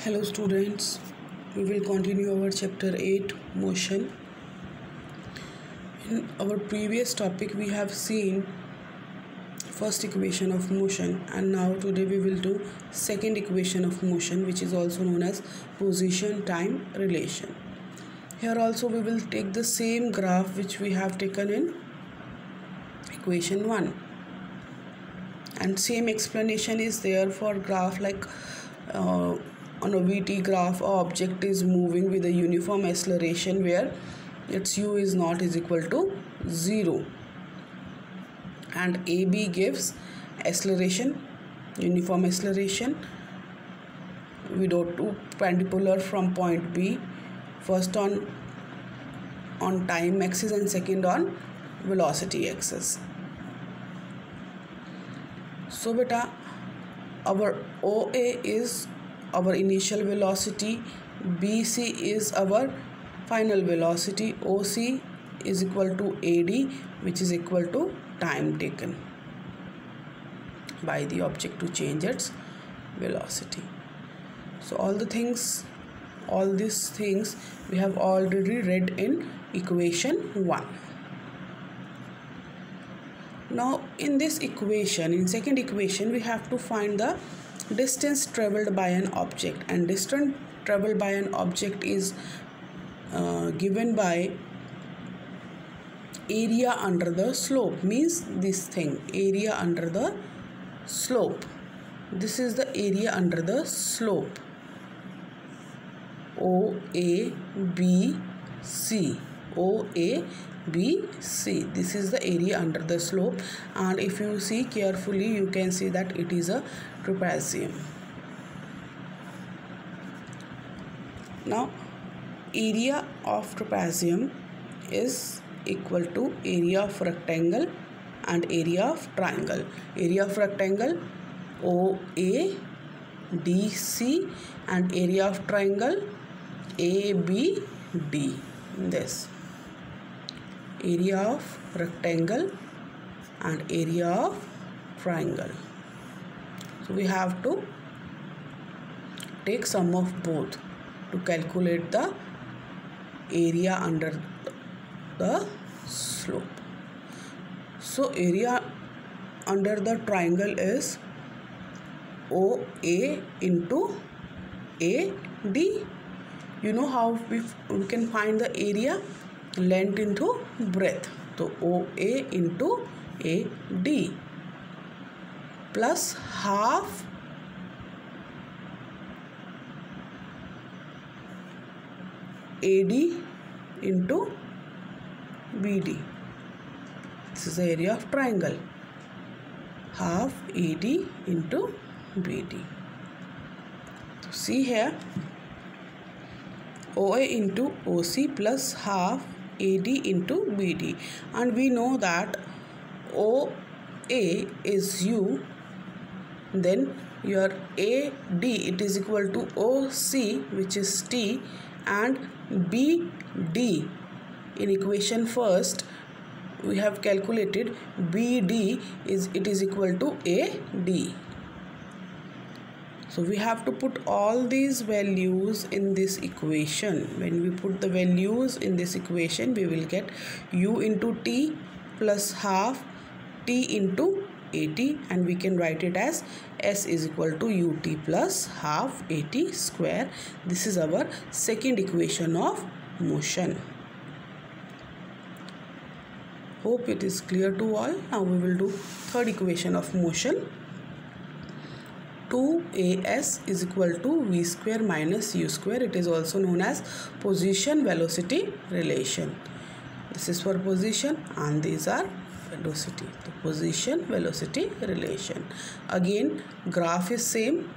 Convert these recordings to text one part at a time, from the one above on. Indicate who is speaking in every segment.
Speaker 1: Hello students, we will continue our chapter 8 motion. In our previous topic we have seen first equation of motion, and now today we will do second equation of motion, which is also known as position time relation. Here also we will take the same graph which we have taken in equation 1, and same explanation is there for graph like on a VT graph, a object is moving with a uniform acceleration where its u is not is equal to 0, and AB gives acceleration, uniform acceleration with O2 perpendicular from point B, first on time axis and second on velocity axis. So beta, our OA is our initial velocity, BC is our final velocity, OC is equal to AD, which is equal to time taken by the object to change its velocity. So all these things we have already read in equation 1. Now in this equation, in second equation, we have to find the distance traveled by an object, and distance traveled by an object is given by area under the slope, means this thing, area under the slope. This is the area under the slope, OABC, OABC. This is the area under the slope, and if you see carefully you can see that it is a trapezium. Now area of trapezium is equal to area of rectangle and area of triangle. Area of rectangle OADC and area of triangle ABD. This area of rectangle and area of triangle. So we have to take sum of both to calculate the area under the slope. So area under the triangle is OA into AD. You know how we can find the area? Length into breadth. So OA into AD plus half AD into BD. This is the area of triangle. Half AD into BD. So see here, OA into OC plus half AD into BD, and we know that OA is U, then your AD it is equal to OC, which is T, and BD in equation first we have calculated BD is equal to AD. So we have to put all these values in this equation. When we put the values in this equation, we will get U into T plus half T into AT, and we can write it as S is equal to UT plus half AT square. This is our second equation of motion. Hope it is clear to all. Now we will do third equation of motion. 2AS is equal to V square minus U square. It is also known as position velocity relation. This is for position and these are velocity. The position velocity relation. Again, graph is same.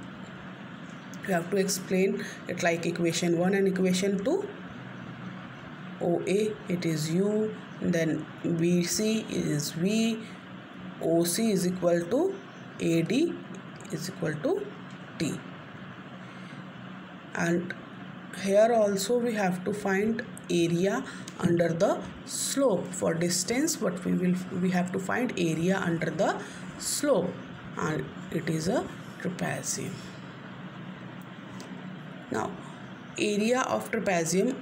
Speaker 1: You have to explain it like equation 1 and equation 2. OA it is U, then BC is V, OC is equal to AD is equal to T, and here also we have to find area under the slope. For distance, what we have to find area under the slope, and it is a trapezium. Now area of trapezium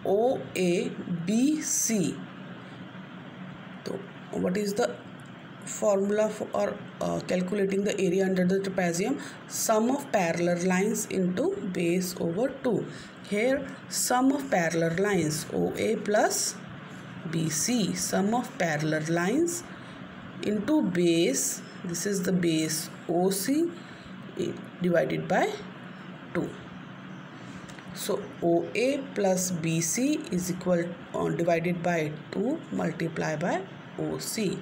Speaker 1: OABC. So what is the formula for calculating the area under the trapezium? Sum of parallel lines into base over 2. Here sum of parallel lines OA plus BC, sum of parallel lines into base, this is the base OC divided by 2. So OA plus BC is equal divided by 2 multiplied by OC,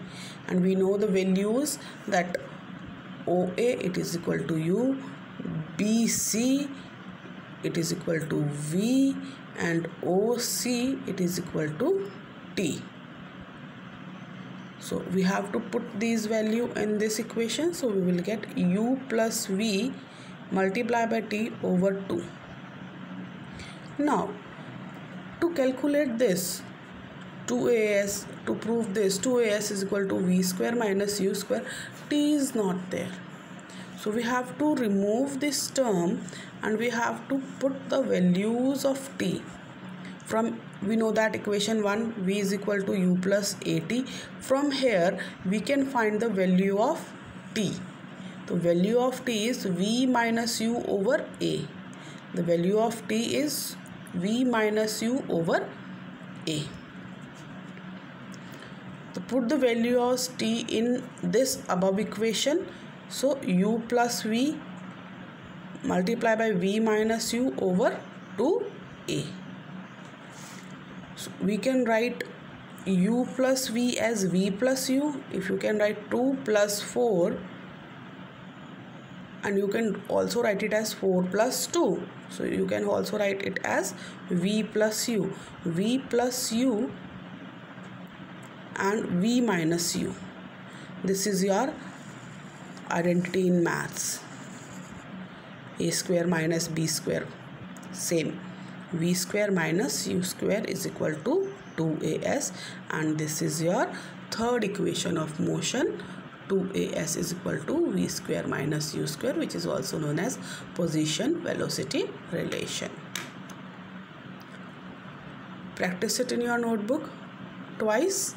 Speaker 1: and we know the values that OA it is equal to U, BC it is equal to V, and OC it is equal to T. So we have to put these value in this equation. So we will get U plus V multiplied by T over 2. Now to calculate this 2AS, to prove this 2AS is equal to V square minus U square, T is not there. So we have to remove this term and we have to put the values of T. From we know that equation 1 V is equal to U plus AT. From here we can find the value of T. The value of T is V minus U over A. The value of T is V minus U over A. To put the value of T in this above equation, so U plus V multiplied by V minus U over 2A. So we can write U plus V as V plus U. If you can write 2 plus 4, and you can also write it as 4 plus 2. So you can also write it as V plus U. V plus U and V minus U. This is your identity in maths. A square minus B square, same. V square minus U square is equal to 2AS, and this is your third equation of motion. 2AS is equal to V square minus U square, which is also known as position velocity relation. Practice it in your notebook twice.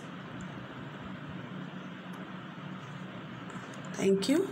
Speaker 1: Thank you.